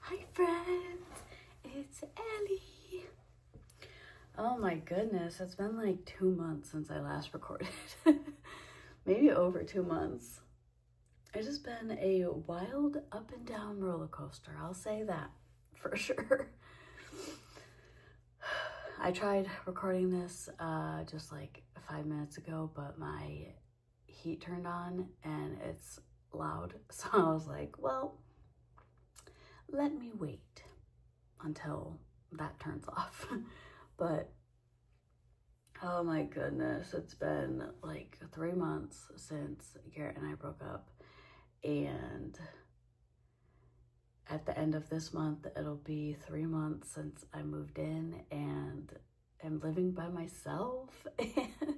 Hi friends, it's Ellie. Oh my goodness, it's been like 2 months since I last recorded. Maybe over 2 months. It's just been a wild up and down roller coaster, I'll say that for sure. I tried recording this just like 5 minutes ago, but my heat turned on and it's loud. So I was like, well, let me wait until that turns off. But oh my goodness, it's been like 3 months since Garrett and I broke up, and at the end of this month it'll be 3 months since I moved in and am living by myself. And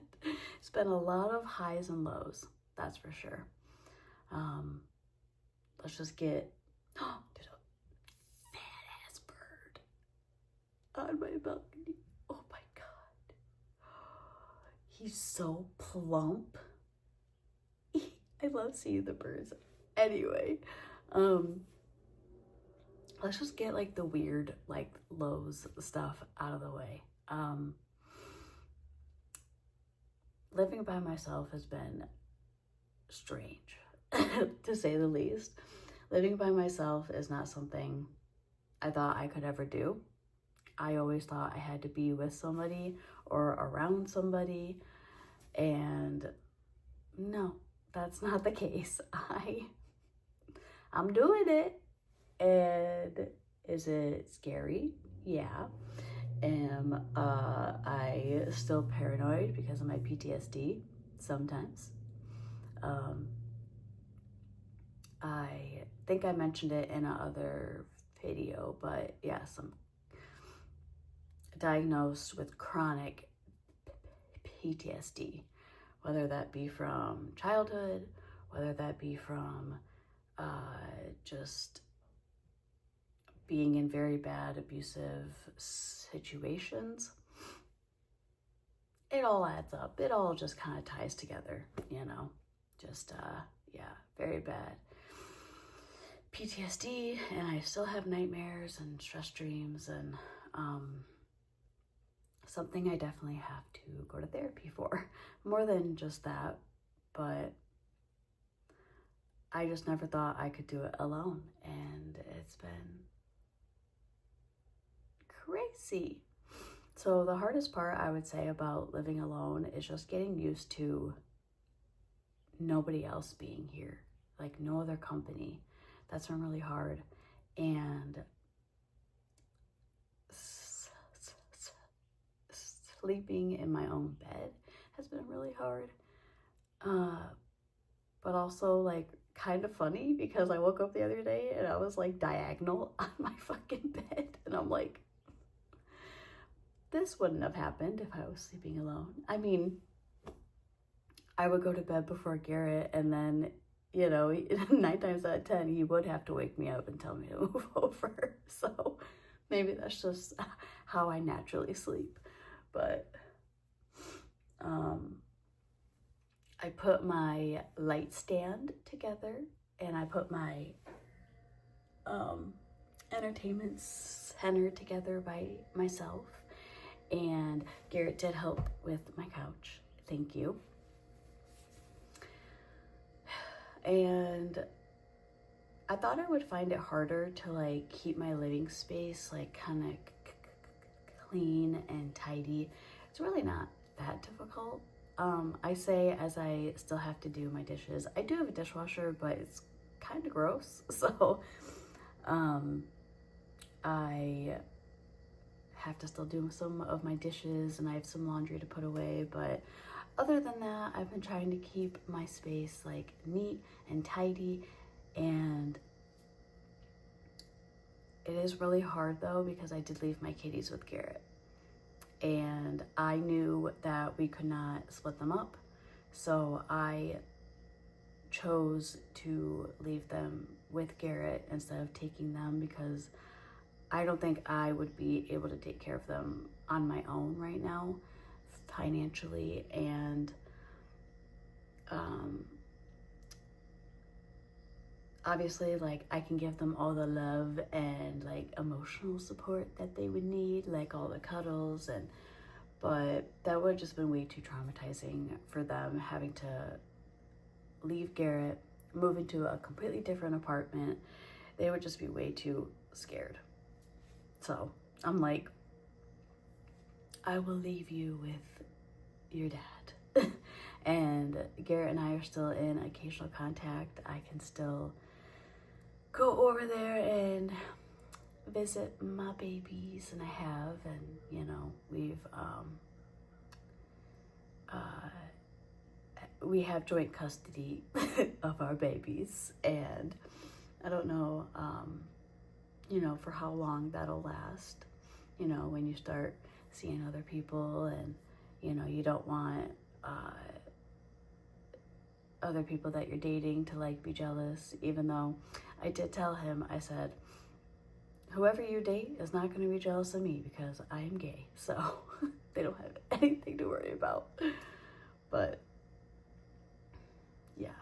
it's been a lot of highs and lows, that's for sure. Let's just get there's a fat ass bird on my balcony. Oh my god, he's so plump. I love seeing the birds. Anyway, let's just get like the weird, like lows stuff out of the way. Living by myself has been strange, to say the least. Living by myself is not something I thought I could ever do. I always thought I had to be with somebody or around somebody, and no, that's not the case. I'm doing it. And is it scary? Yeah. Am I still paranoid because of my PTSD? Sometimes. I think I mentioned it in another video, but yes, I'm diagnosed with chronic PTSD, whether that be from childhood, whether that be from just being in very bad abusive situations. It all adds up. It all just kind of ties together, you know. Just yeah, very bad PTSD, and I still have nightmares and stress dreams, and something I definitely have to go to therapy for. More than just that, but I just never thought I could do it alone, and it's been crazy. So the hardest part I would say about living alone is just getting used to nobody else being here, like no other company. That's been really hard. And sleeping in my own bed has been really hard. But also like kind of funny because I woke up the other day and I was like diagonal on my fucking bed, and I'm like, this wouldn't have happened if I was sleeping alone. I mean, I would go to bed before Garrett, and then, you know, 9 times out of 10, he would have to wake me up and tell me to move over. So maybe that's just how I naturally sleep. But I put my light stand together, and I put my entertainment center together by myself. And Garrett did help with my couch. Thank you. And I thought I would find it harder to like keep my living space like kind of clean and tidy. It's really not that difficult. I say as I still have to do my dishes. I do have a dishwasher, but it's kind of gross. So I have to still do some of my dishes, and I have some laundry to put away. But other than that, I've been trying to keep my space like neat and tidy. And it is really hard though, because I did leave my kitties with Garrett, and I knew that we could not split them up. So I chose to leave them with Garrett instead of taking them, because I don't think I would be able to take care of them on my own right now, financially. And obviously, like, I can give them all the love and like emotional support that they would need, like all the cuddles, and but that would have just been way too traumatizing for them, having to leave Garrett, move into a completely different apartment. They would just be way too scared. So I'm like, I will leave you with your dad. And Garrett and I are still in occasional contact. I can still go over there and visit my babies, and I have, and you know, we have joint custody of our babies, and I don't know, you know, for how long that'll last. You know, when you start seeing other people, and you know, you don't want other people that you're dating to like be jealous, even though I did tell him, I said, whoever you date is not going to be jealous of me because I am gay, so they don't have anything to worry about. But yeah,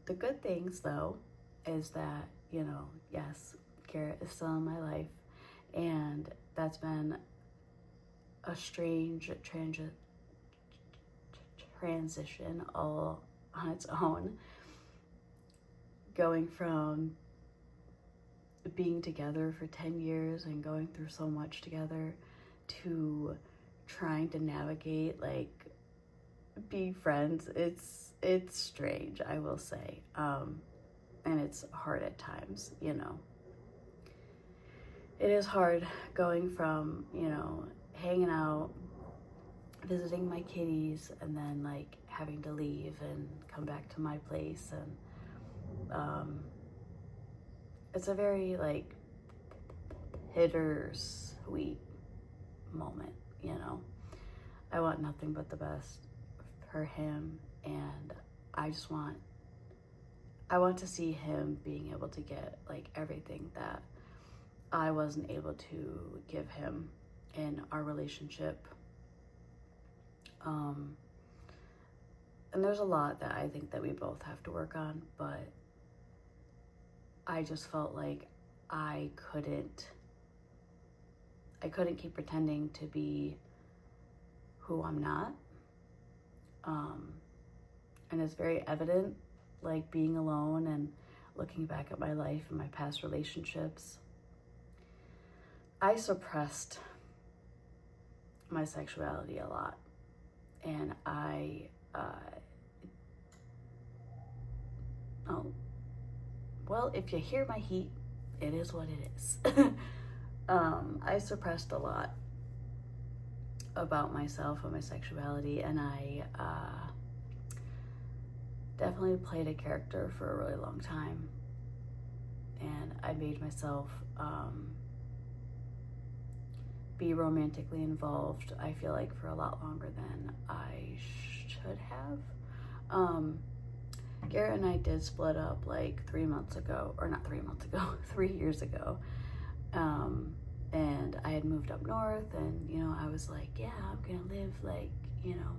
the good things though is that, you know, yes, Garrett is still in my life, and that's been a strange transition all on its own, going from being together for 10 years and going through so much together to trying to navigate, like, be friends. It's strange, I will say, and it's hard at times. You know, it is hard going from, you know, hanging out, visiting my kitties, and then like having to leave and come back to my place, and it's a very like bittersweet moment. You know, I want nothing but the best for him, and I want to see him being able to get like everything that I wasn't able to give him in our relationship. And there's a lot that I think that we both have to work on, but I just felt like I couldn't keep pretending to be who I'm not. And it's very evident, like being alone and looking back at my life and my past relationships. I suppressed my sexuality a lot, and well, if you hear my heat, it is what it is. I suppressed a lot about myself and my sexuality, and I definitely played a character for a really long time, and I made myself be romantically involved, I feel like, for a lot longer than I should have. Garrett and I did split up like 3 months ago, or not 3 months ago, 3 years ago. And I had moved up north, and, you know, I was like, yeah, I'm gonna live like, you know,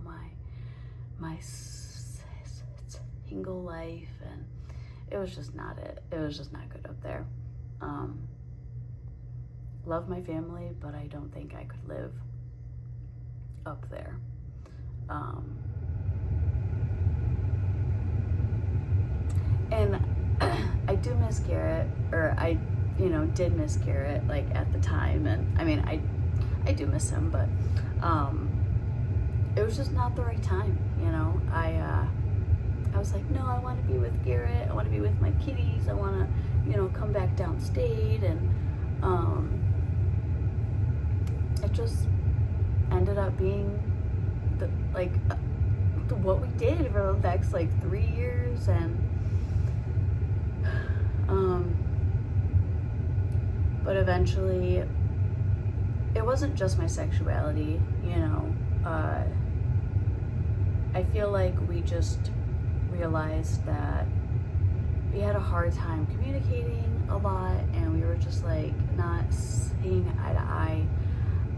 my single life, and it was just not it. It was just not good up there. Love my family, but I don't think I could live up there. And I do miss Garrett, or I, you know, did miss Garrett, like, at the time, and I mean, I do miss him, but it was just not the right time, you know. I was like, no, I want to be with Garrett, I want to be with my kitties, I want to, you know, come back downstate, and it just ended up being what we did for the next like 3 years, and but eventually it wasn't just my sexuality, you know. I feel like we just realized that we had a hard time communicating a lot, and we were just like not seeing eye to eye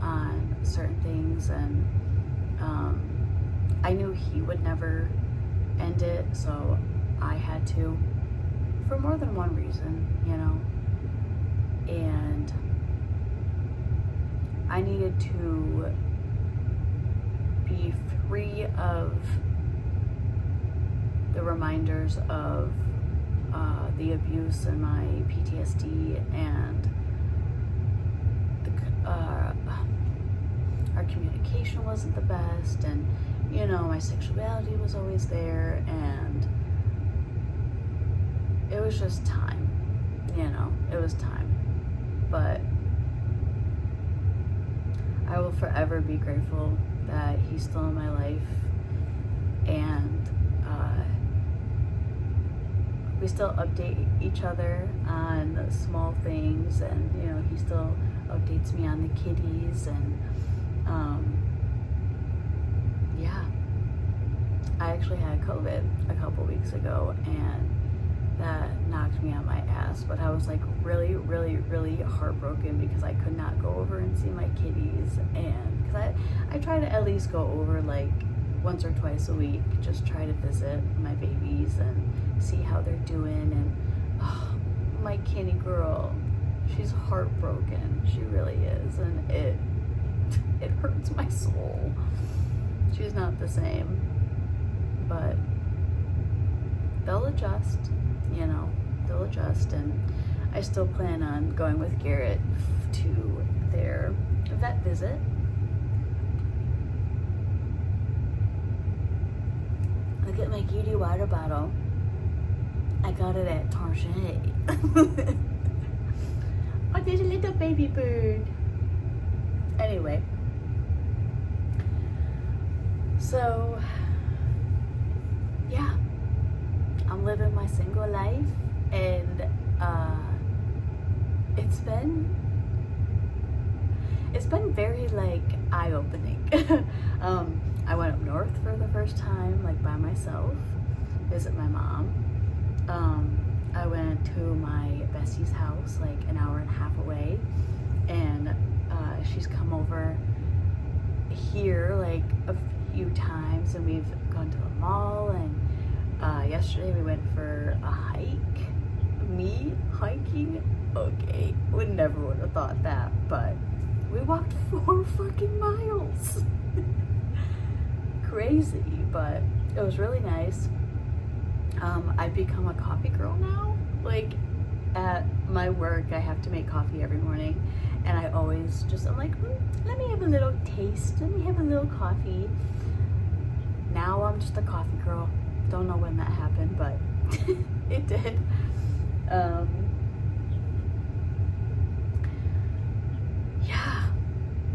on certain things, and I knew he would never end it, so I had to, for more than one reason, you know, and I needed to be free of the reminders of the abuse and my PTSD, and our communication wasn't the best, and you know, my sexuality was always there, and it was just time, you know, it was time. But I will forever be grateful that he's still in my life, and we still update each other on small things, and you know, he still updates me on the kitties, and yeah, I actually had COVID a couple weeks ago, and that knocked me on my ass, but I was like really, really, really heartbroken because I could not go over and see my kitties, and because I try to at least go over like once or twice a week, just try to visit my babies and see how they're doing, and oh, my kitty girl, she's heartbroken, she really is, and it hurts my soul. She's not the same, but they'll adjust, you know, they'll adjust, and I still plan on going with Garrett to their vet visit. Look at my cutie water bottle. I got it at Target. Oh, there's a little baby bird. Anyway, so yeah, I'm living my single life, and it's been very like eye-opening. I went up north for the first time, like by myself, visit my mom. I went to my bestie's house like an hour and a half away, and she's come over here like a few times, and we've gone to the mall, and yesterday we went for a hike. Me hiking? Okay, would never have thought that, but we walked 4 fucking miles. Crazy, but it was really nice. I've become a coffee girl now. Like at my work, I have to make coffee every morning, and I always just, I'm like, let me have a little taste, let me have a little coffee. Now I'm just a coffee girl. Don't know when that happened, but it did. Yeah,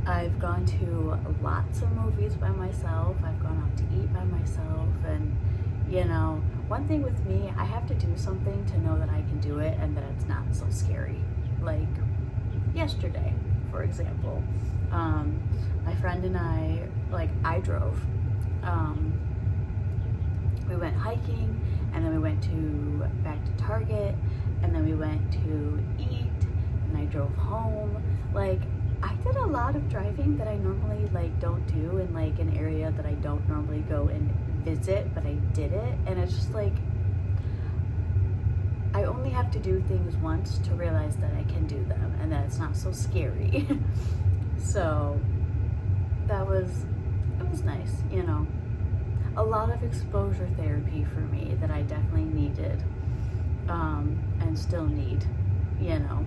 I've gone to lots of movies by myself. I've gone out to eat by myself, and you know, one thing with me, I have to do something to know that I can do it and that it's not so scary. Like yesterday, for example, my friend and I drove. We went hiking, and then we went back to Target, and then we went to eat, and I drove home. Like, I did a lot of driving that I normally like don't do in like an area that I don't normally go and visit, but I did it, and it's just like I only have to do things once to realize that I can do them and that it's not so scary. So it was nice, you know. A lot of exposure therapy for me that I definitely needed, and still need, you know,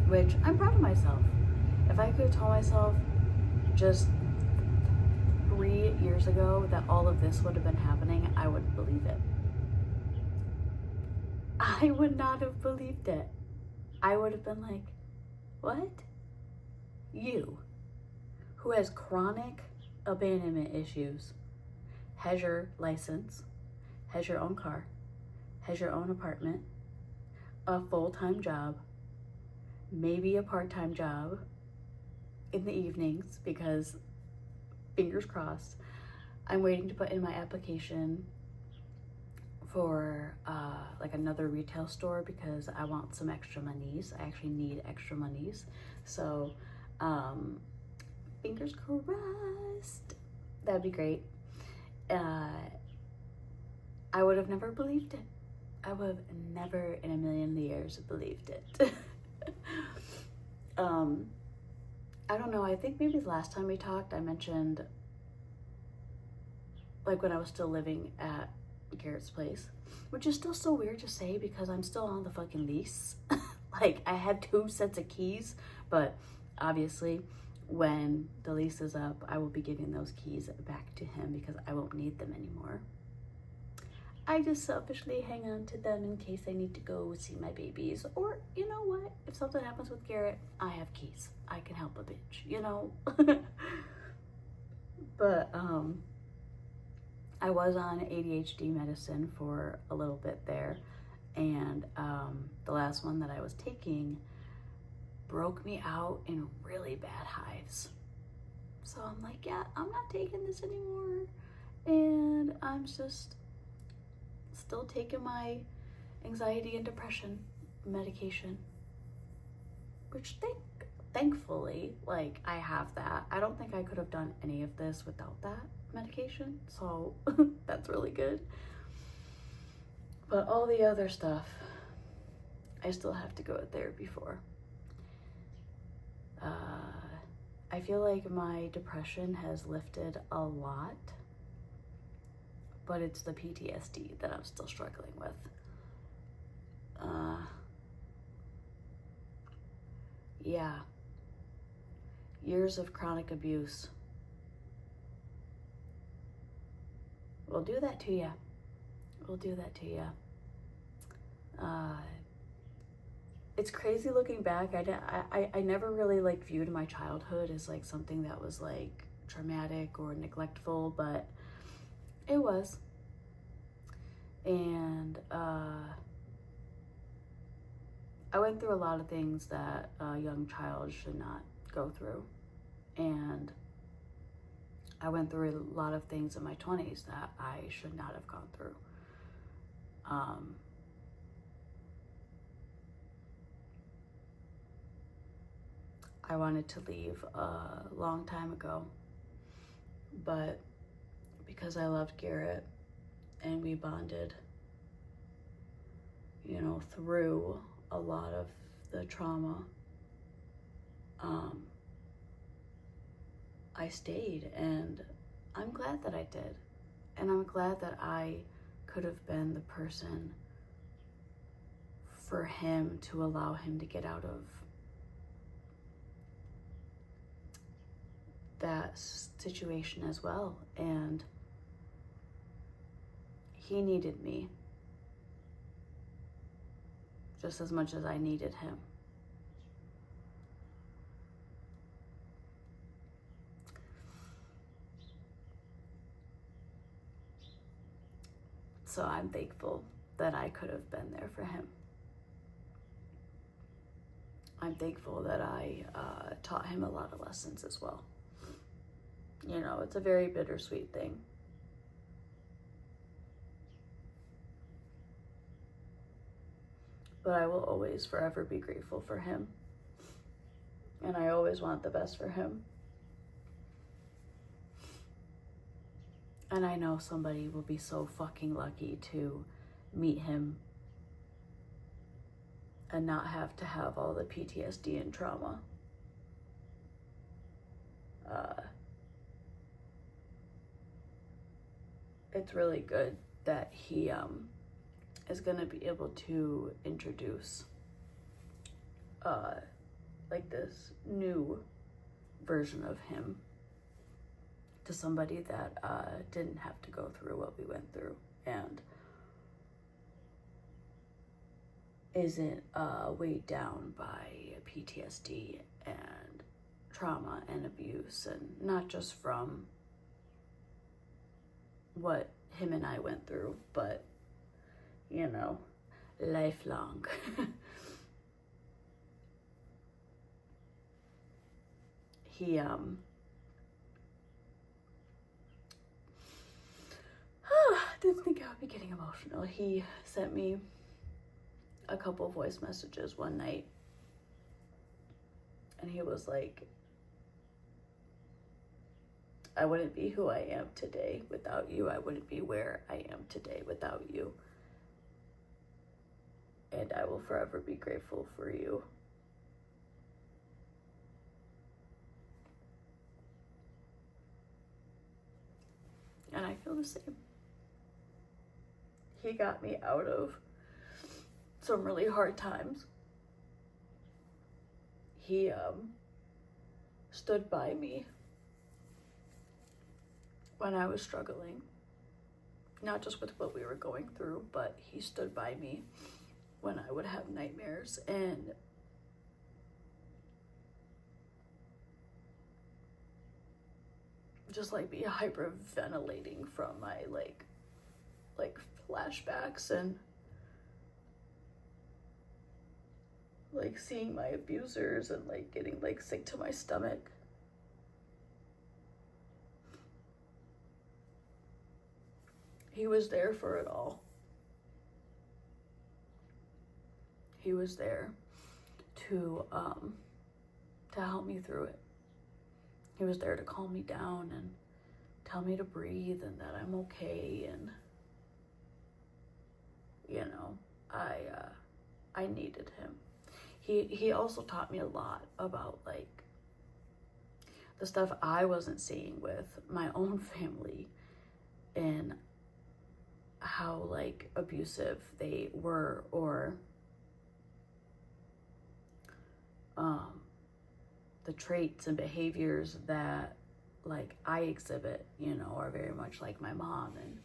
which I'm proud of myself. If I could have told myself just 3 years ago that all of this would have been happening, I wouldn't believe it. I would not have believed it. I would have been like, what? You, who has chronic abandonment issues, has your license, has your own car, has your own apartment, a full-time job, maybe a part-time job in the evenings, because fingers crossed, I'm waiting to put in my application for like another retail store because I want some extra monies. I actually need extra monies. So fingers crossed, that'd be great. I would have never believed it. I would have never in a million years believed it. I don't know, I think maybe the last time we talked, I mentioned, like, when I was still living at Garrett's place, which is still so weird to say because I'm still on the fucking lease. Like, I had 2 sets of keys, but obviously when the lease is up, I will be giving those keys back to him because I won't need them anymore. I just selfishly hang on to them in case I need to go see my babies. Or, you know what? If something happens with Garrett, I have keys. I can help a bitch, you know? But, I was on ADHD medicine for a little bit there. And, the last one that I was taking broke me out in really bad hives. So I'm like, yeah, I'm not taking this anymore. And I'm just still taking my anxiety and depression medication, which thankfully, like, I have that. I don't think I could have done any of this without that medication, so that's really good. But all the other stuff, I still have to go to therapy for. I feel like my depression has lifted a lot, but it's the PTSD that I'm still struggling with. Yeah. Years of chronic abuse will do that to you. Will do that to you. It's crazy looking back. I never really like viewed my childhood as like something that was like traumatic or neglectful, but it was. And I went through a lot of things that a young child should not go through. And I went through a lot of things in my 20s that I should not have gone through. I wanted to leave a long time ago, but because I loved Garrett and we bonded, you know, through a lot of the trauma, I stayed, and I'm glad that I did. And I'm glad that I could have been the person for him to allow him to get out of that situation as well. And he needed me just as much as I needed him. So I'm thankful that I could have been there for him. I'm thankful that I taught him a lot of lessons as well. You know, it's a very bittersweet thing. But I will always forever be grateful for him. And I always want the best for him. And I know somebody will be so fucking lucky to meet him and not have to have all the PTSD and trauma. It's really good that he is going to be able to introduce like this new version of him to somebody that didn't have to go through what we went through and isn't weighed down by PTSD and trauma and abuse, and not just from what him and I went through, but, you know, lifelong. He didn't think I would be getting emotional. He sent me a couple voice messages one night, and he was like, I wouldn't be who I am today without you. I wouldn't be where I am today without you. And I will forever be grateful for you. And I feel the same. He got me out of some really hard times. He stood by me when I was struggling. Not just with what we were going through, but he stood by me when I would have nightmares and just like be hyperventilating from my like flashbacks and like seeing my abusers and like getting like sick to my stomach. He was there for it all. He was there to help me through it. He was there to calm me down and tell me to breathe and that I'm okay. And you know, I needed him. He also taught me a lot about like the stuff I wasn't seeing with my own family and how like abusive they were, or the traits and behaviors that like I exhibit, you know, are very much like my mom. And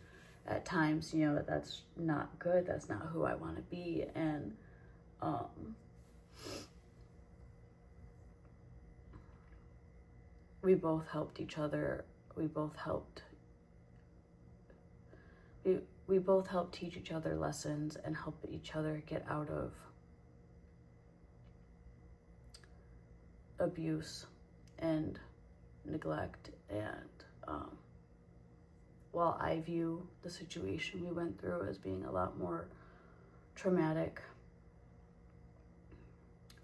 at times, you know, that's not good. That's not who I want to be. And we both helped each other. We both helped teach each other lessons and help each other get out of abuse and neglect. And while I view the situation we went through as being a lot more traumatic,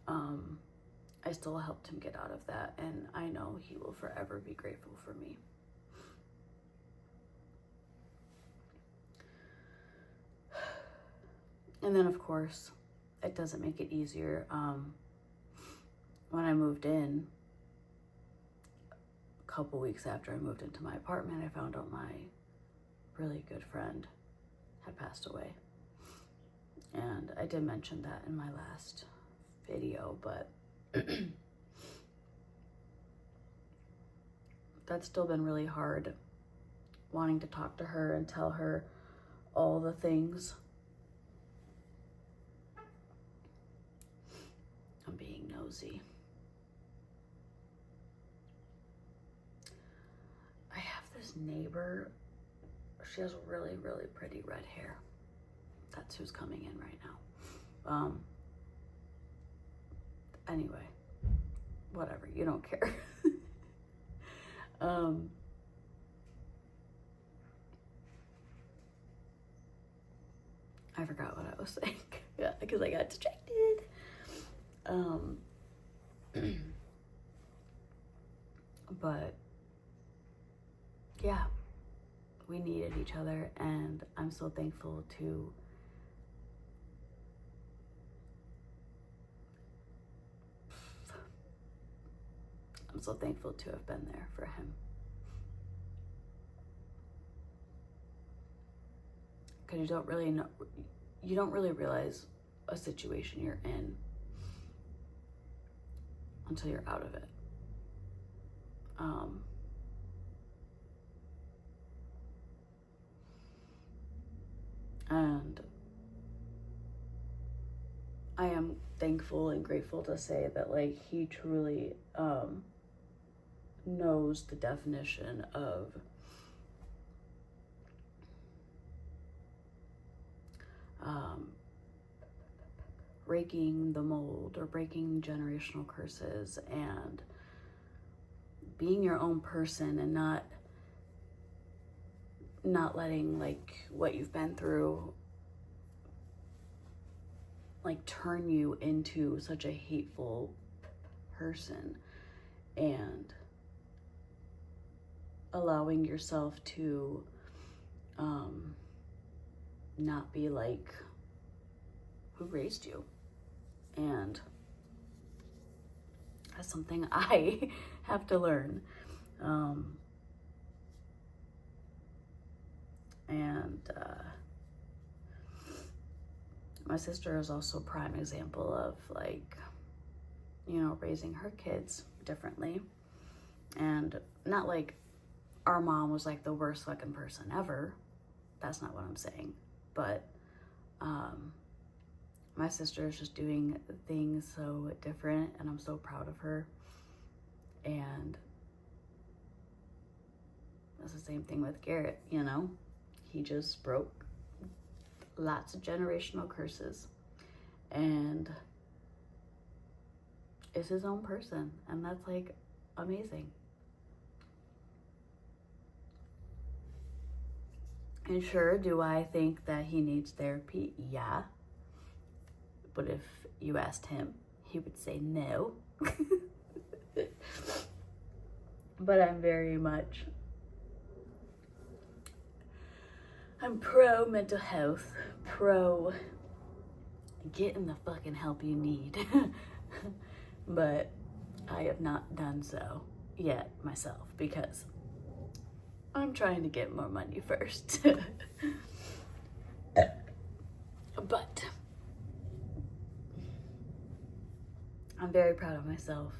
I still helped him get out of that, and I know he will forever be grateful for me. And then, of course, it doesn't make it easier. When I moved in, a couple weeks after I moved into my apartment, I found out my really good friend had passed away. And I did mention that in my last video, but that's still been really hard, wanting to talk to her and tell her all the things. I'm being nosy. I have this neighbor. She has really, really pretty red hair. That's who's coming in right now. Anyway, whatever, you don't care. I forgot what I was saying. Yeah, because I got distracted. But yeah, we needed each other, and I'm so thankful to have been there for him. Because you don't really realize a situation you're in until you're out of it. And I am thankful and grateful to say that like he truly knows the definition of breaking the mold or breaking generational curses and being your own person, and not letting like what you've been through like turn you into such a hateful person. And allowing yourself to not be like who raised you. And that's something I have to learn. My sister is also a prime example of like, you know, raising her kids differently. And not like our mom was like the worst fucking person ever. That's not what I'm saying. But my sister is just doing things so different, and I'm so proud of her. And that's the same thing with Garrett, you know? He just broke lots of generational curses and is his own person, and that's like amazing. And sure, do I think that he needs therapy? Yeah. But if you asked him, he would say no. But I'm pro mental health, pro getting the fucking help you need. But I have not done so yet myself because I'm trying to get more money first. But I'm very proud of myself.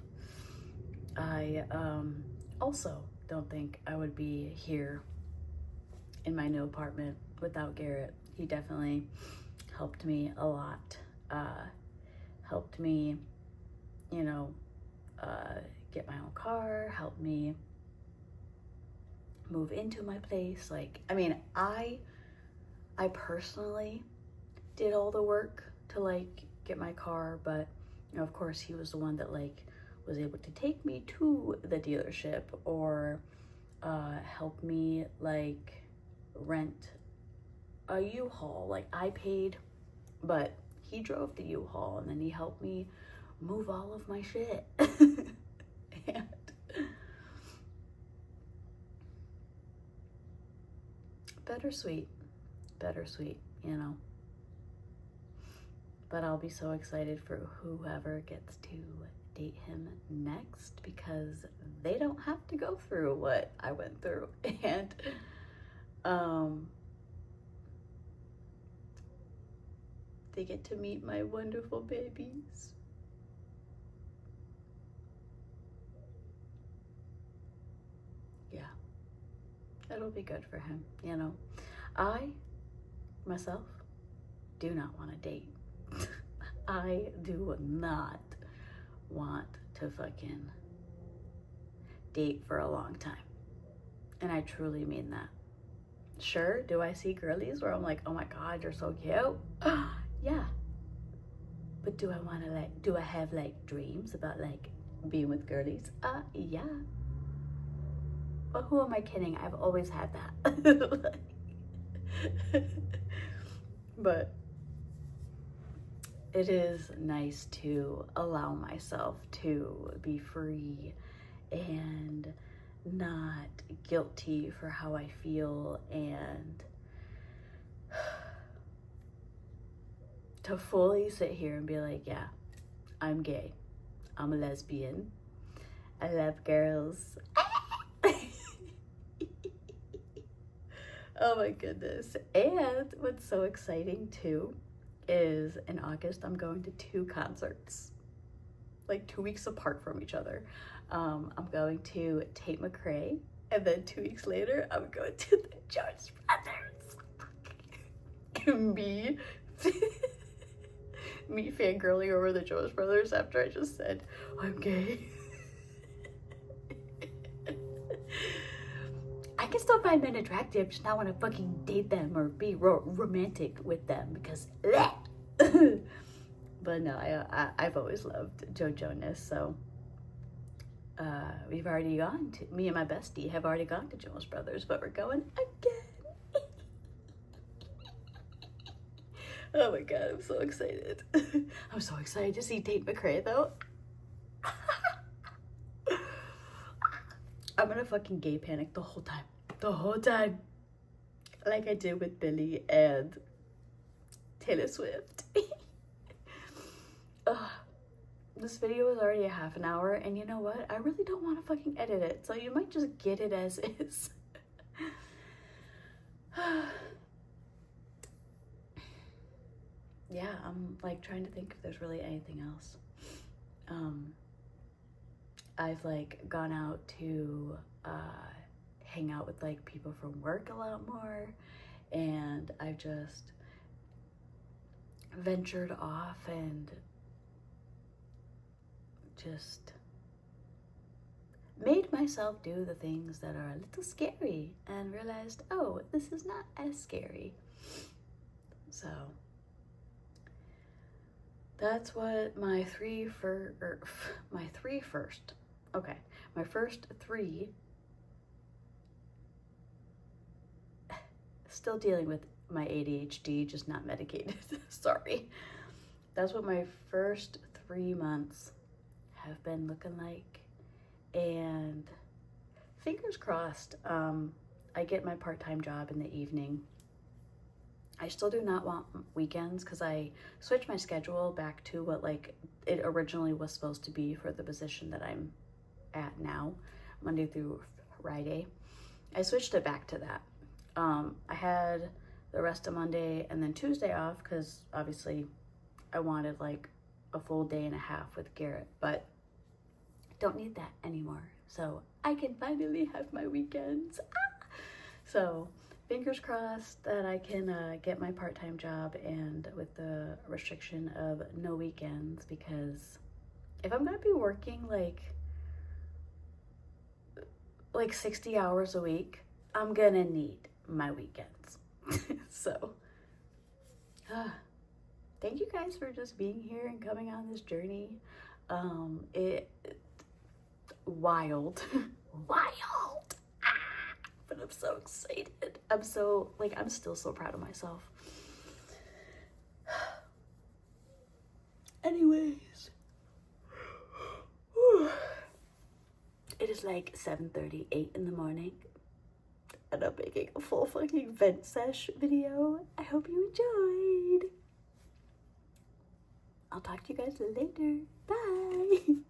I also don't think I would be here in my new apartment without Garrett. He definitely helped me a lot. Helped me, you know, get my own car, helped me move into my place. Like, I mean, I personally did all the work to like get my car, but you know, of course, he was the one that like was able to take me to the dealership or help me like rent a U-Haul. Like I paid, but he drove the U-Haul, and then he helped me move all of my shit. And bittersweet, you know. But I'll be so excited for whoever gets to date him next, because they don't have to go through what I went through. And they get to meet my wonderful babies. Yeah, it'll be good for him, you know. I myself do not want to date. I do not want to fucking date for a long time. And I truly mean that. Sure, do I see girlies where I'm like, oh my God, you're so cute? Yeah. But do I want to like, do I have like dreams about like being with girlies? Yeah. But who am I kidding? I've always had that. But it is nice to allow myself to be free and not guilty for how I feel, and to fully sit here and be like, yeah, I'm gay. I'm a lesbian. I love girls. Oh my goodness. And what's so exciting too is in August, I'm going to 2 concerts, like 2 weeks apart from each other. I'm going to Tate McRae, and then 2 weeks later, I'm going to the Jonas Brothers. Me fangirling over the Jonas Brothers after I just said, I'm gay. I can still find men attractive, just not want to fucking date them or be romantic with them, because but no, I've always loved Joe Jonas, so we've already gone to, me and my bestie have already gone to Jonas Brothers, but we're going again. Oh my God, I'm so excited. I'm so excited to see Tate McRae though. I'm gonna fucking gay panic the whole time. The whole time. Like I did with Billy and Taylor Swift. Ugh. This video is already a half an hour, and you know what? I really don't want to fucking edit it, so you might just get it as is. Yeah, I'm like trying to think if there's really anything else. I've like gone out to hang out with like people from work a lot more, and I've just ventured off and just made myself do the things that are a little scary and realized, oh, this is not as scary. So that's what my first three, still dealing with my ADHD, just not medicated. Sorry. That's what my first 3 months have been looking like, and fingers crossed. I get my part-time job in the evening. I still do not want weekends because I switched my schedule back to what like it originally was supposed to be for the position that I'm at now, Monday through Friday. I switched it back to that. I had the rest of Monday and then Tuesday off because obviously I wanted like a full day and a half with Garrett, but don't need that anymore. So I can finally have my weekends. So fingers crossed that I can get my part-time job and with the restriction of no weekends, because if I'm gonna be working like 60 hours a week, I'm gonna need my weekends. So thank you guys for just being here and coming on this journey. Wild. Wild. But I'm so excited. I'm still so proud of myself. Anyways, it is like 7:38 in the morning, and I'm making a full fucking vent sesh video. I hope you enjoyed. I'll talk to you guys later. Bye.